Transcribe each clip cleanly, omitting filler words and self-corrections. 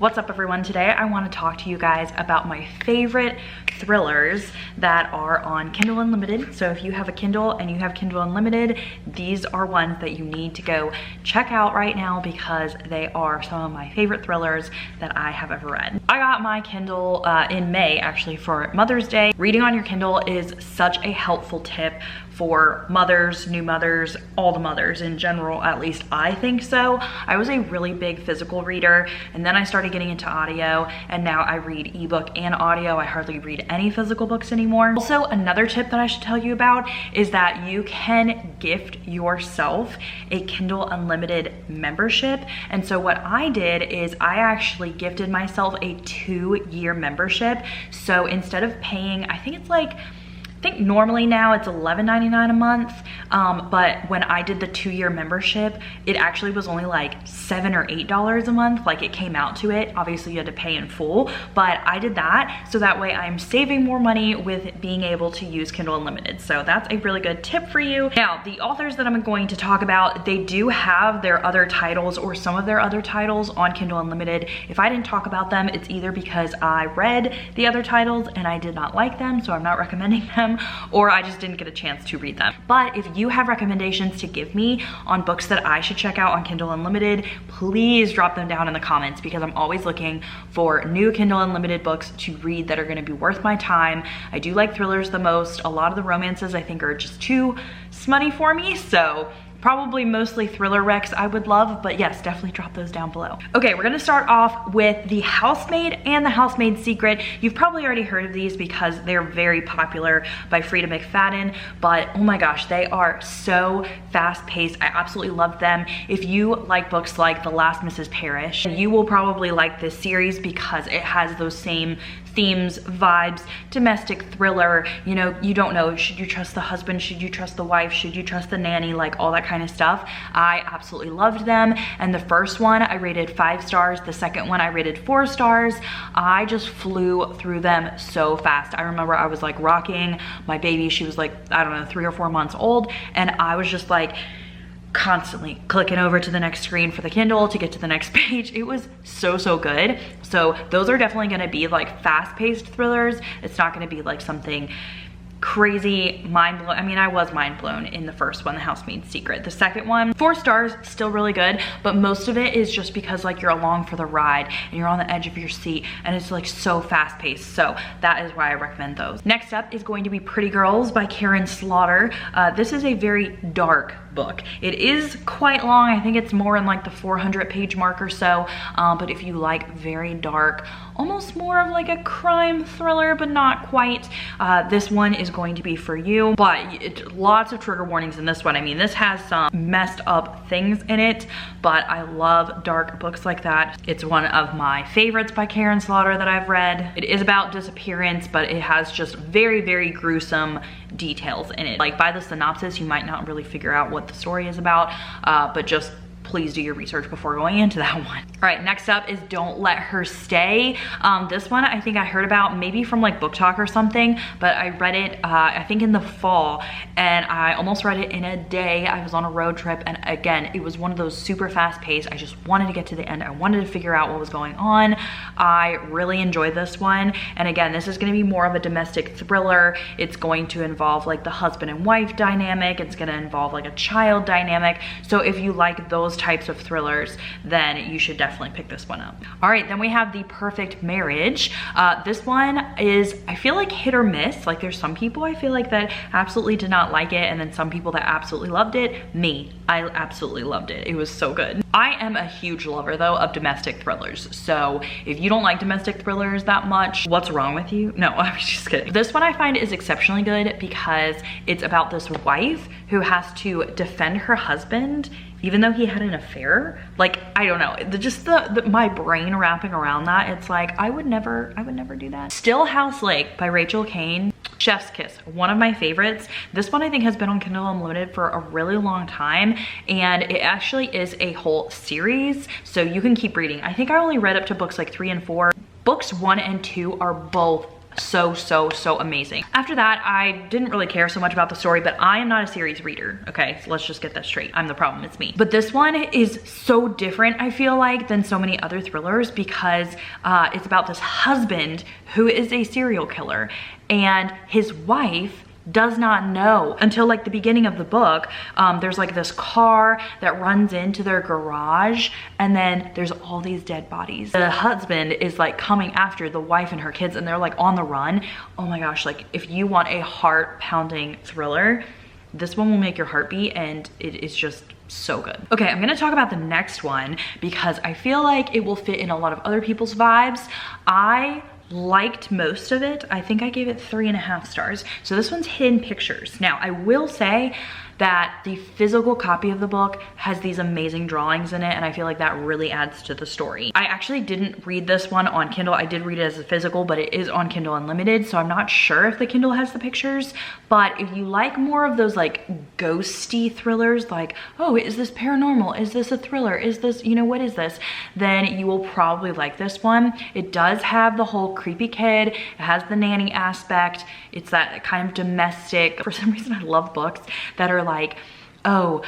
What's up everyone? Today I want to talk to you guys about my favorite thrillers that are on Kindle Unlimited. So if you have a Kindle and you have Kindle Unlimited, these are ones that you need to go check out right now because they are some of my favorite thrillers that I have ever read. I got my Kindle in May actually for Mother's Day. Reading on your Kindle is such a helpful tip for mothers, new mothers, all the mothers in general, at least I think so. I was a really big physical reader and then I started getting into audio and now I read ebook and audio. I hardly read any physical books anymore. Also, another tip that I should tell you about is that you can gift yourself a Kindle Unlimited membership. And so what I did is I actually gifted myself a 2-year membership. So instead of paying, I think normally now it's $11.99 a month, but when I did the 2-year membership, it actually was only like $7 or $8 a month. Like it came out to it. Obviously you had to pay in full, but I did that so that way I'm saving more money with being able to use Kindle Unlimited. So that's a really good tip for you. Now, the authors that I'm going to talk about, they do have their other titles or some of their other titles on Kindle Unlimited. If I didn't talk about them, it's either because I read the other titles and I did not like them, so I'm not recommending them, or I just didn't get a chance to read them. But if you have recommendations to give me on books that I should check out on Kindle Unlimited, please drop them down in the comments because I'm always looking for new Kindle Unlimited books to read that are gonna be worth my time. I do like thrillers the most. A lot of the romances I think are just too smutty for me, so probably mostly thriller recs I would love, but yes, definitely drop those down below. Okay, we're gonna start off with The Housemaid and The Housemaid's Secret. You've probably already heard of these because they're very popular by Frida McFadden, but oh my gosh, they are so fast-paced. I absolutely love them. If you like books like The Last Mrs. Parrish, you will probably like this series because it has those same themes, vibes, domestic thriller, you know, you don't know, should you trust the husband, should you trust the wife, should you trust the nanny, like all that kind of stuff. I absolutely loved them. And the first one I rated 5 stars, the second one I rated 4 stars. I just flew through them so fast. I remember I was like rocking my baby, she was like, I don't know, 3 or 4 months old, and I was just like constantly clicking over to the next screen for the Kindle to get to the next page. It was so good. So those are definitely gonna be like fast-paced thrillers. It's not gonna be like something crazy mind-blowing. I mean, I was mind-blown in the first one, The Housemaid's Secret. The second one, 4 stars, still really good, but most of it is just because like you're along for the ride and you're on the edge of your seat and it's like so fast-paced. So that is why I recommend those. Next up is going to be Pretty Girls by Karen Slaughter. This is a very dark book. It is quite long. I think it's more in like the 400-page mark or so, but if you like very dark, almost more of like a crime thriller, but not quite, this one is going to be for you. But lots of trigger warnings in this one. I mean, this has some messed up things in it, but I love dark books like that. It's one of my favorites by Karen Slaughter that I've read. It is about disappearance, but it has just very gruesome details in it. Like by the synopsis, you might not really figure out what the story is about, but just please do your research before going into that one. All right, next up is Don't Let Her Stay. This one I think I heard about maybe from like Book Talk or something, but I read it I think in the fall and I almost read it in a day. I was on a road trip and again, it was one of those super fast paced. I just wanted to get to the end. I wanted to figure out what was going on. I really enjoyed this one. And again, this is gonna be more of a domestic thriller. It's going to involve like the husband and wife dynamic. It's gonna involve like a child dynamic. So if you like those types of thrillers, then you should definitely pick this one up. All right, then we have The Perfect Marriage. This one is, I feel like hit or miss. Like there's some people I feel like that absolutely did not like it and then some people that absolutely loved it. Me, I absolutely loved it. It was so good. I am a huge lover though of domestic thrillers. So if you don't like domestic thrillers that much, what's wrong with you? No, I'm just kidding. This one I find is exceptionally good because it's about this wife who has to defend her husband even though he had an affair. Like, I don't know, just my brain wrapping around that, it's like, I would never do that. Still House Lake by Rachel Kane. Chef's Kiss, one of my favorites. This one I think has been on Kindle Unlimited for a really long time and it actually is a whole series, so you can keep reading. I think I only read up to books like 3 and 4. Books 1 and 2 are both so amazing. After that, I didn't really care so much about the story, but I am not a series reader. Okay, so let's just get that straight. I'm the problem, it's me. But this one is so different, I feel like, than so many other thrillers because it's about this husband who is a serial killer, and his wife does not know until like the beginning of the book. There's like this car that runs into their garage, and then there's all these dead bodies. The husband is like coming after the wife and her kids, and they're like on the run. Oh my gosh, like if you want a heart-pounding thriller, this one will make your heart beat, and it is just so good. Okay, I'm gonna talk about the next one because I feel like it will fit in a lot of other people's vibes. I liked most of it. I think I gave it 3.5 stars. So this one's Hidden Pictures. Now, I will say that the physical copy of the book has these amazing drawings in it, and I feel like that really adds to the story. I actually didn't read this one on Kindle. I did read it as a physical, but it is on Kindle Unlimited, so I'm not sure if the Kindle has the pictures. But if you like more of those like ghosty thrillers, like, oh, is this paranormal? Is this a thriller? Is this, you know, what is this? Then you will probably like this one. It does have the whole creepy kid. It has the nanny aspect. It's that kind of domestic. For some reason, I love books that are like, oh,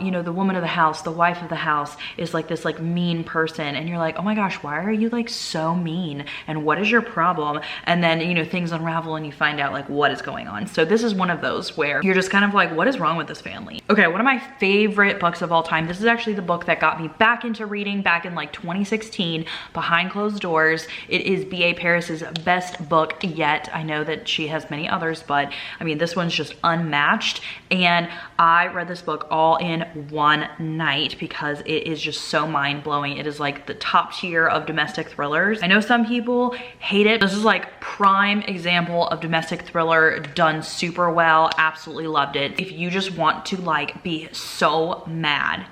you know, the woman of the house, the wife of the house is like this like mean person, and you're like, oh my gosh, why are you like so mean, and what is your problem? And then, you know, things unravel and you find out like what is going on. So this is one of those where you're just kind of like, what is wrong with this family? Okay, one of my favorite books of all time, this is actually the book that got me back into reading back in like 2016, Behind Closed Doors. It is B.A. Paris's best book yet. I know that she has many others, but I mean, this one's just unmatched, and I read this book all in one night because it is just so mind-blowing. It is like the top tier of domestic thrillers. I know some people hate it. This is like prime example of domestic thriller done super well. Absolutely loved it. If you just want to like be so mad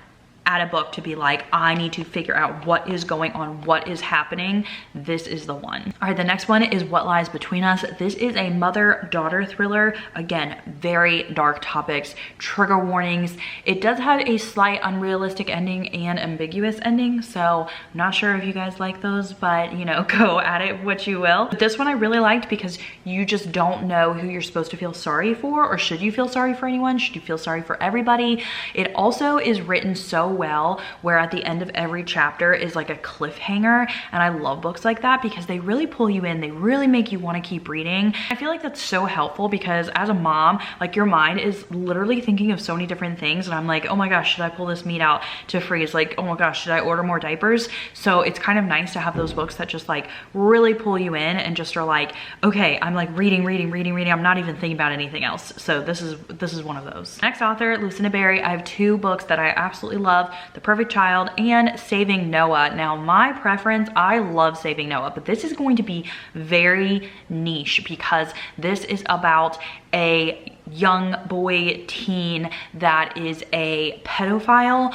at a book to be like, I need to figure out what is going on, what is happening, this is the one. All right, the next one is What Lies Between Us. This is a mother-daughter thriller. Again, very dark topics, trigger warnings. It does have a slight unrealistic ending and ambiguous ending, so I'm not sure if you guys like those, but you know, go at it what you will. But this one I really liked because you just don't know who you're supposed to feel sorry for, or should you feel sorry for anyone? Should you feel sorry for everybody? It also is written so well, where at the end of every chapter is like a cliffhanger, and I love books like that because they really pull you in. They really make you want to keep reading. I feel like that's so helpful because as a mom, like your mind is literally thinking of so many different things, and I'm like, oh my gosh, should I pull this meat out to freeze? Like, oh my gosh, should I order more diapers? So it's kind of nice to have those books that just like really pull you in and just are like, okay, I'm like reading. I'm not even thinking about anything else. So this is one of those. Next author, Lucinda Berry. I have 2 books that I absolutely love. The Perfect Child and Saving Noah. Now my preference, I love Saving Noah, but this is going to be very niche because this is about a young boy teen that is a pedophile.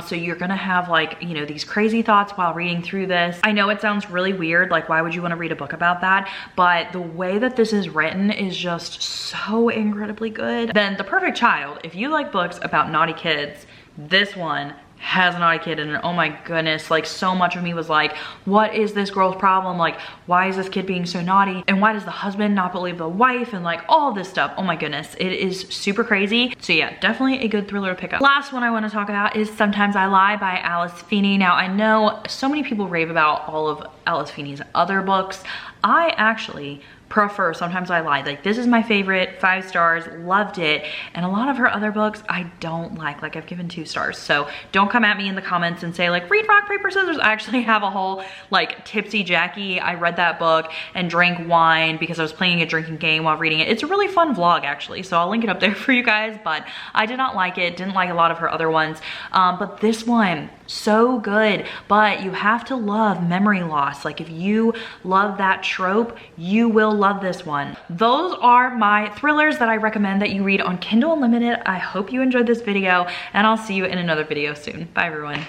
So you're gonna have like, you know, these crazy thoughts while reading through this. I know it sounds really weird, like why would you want to read a book about that? But the way that this is written is just so incredibly good. Then The Perfect Child, if you like books about naughty kids, this one has a naughty kid in it. Oh my goodness, like so much of me was like, what is this girl's problem? Like, why is this kid being so naughty? And why does the husband not believe the wife? And like all this stuff. Oh my goodness, it is super crazy. So yeah, definitely a good thriller to pick up. Last one I want to talk about is Sometimes I Lie by Alice Feeney. Now I know so many people rave about all of Alice Feeney's other books. I actually prefer Sometimes I Lie. Like this is my favorite, 5 stars, loved it. And a lot of her other books I don't like I've given 2 stars. So don't come at me in the comments and say like, read Rock, Paper, Scissors. I actually have a whole like Tipsy Jackie. I read that book and drank wine because I was playing a drinking game while reading it. It's a really fun vlog actually. So I'll link it up there for you guys, but I did not like it. Didn't like a lot of her other ones. But this one, so good. But you have to love memory loss. Like if you love that trope, you will love this one. Those are my thrillers that I recommend that you read on Kindle Unlimited. I hope you enjoyed this video, and I'll see you in another video soon. Bye everyone.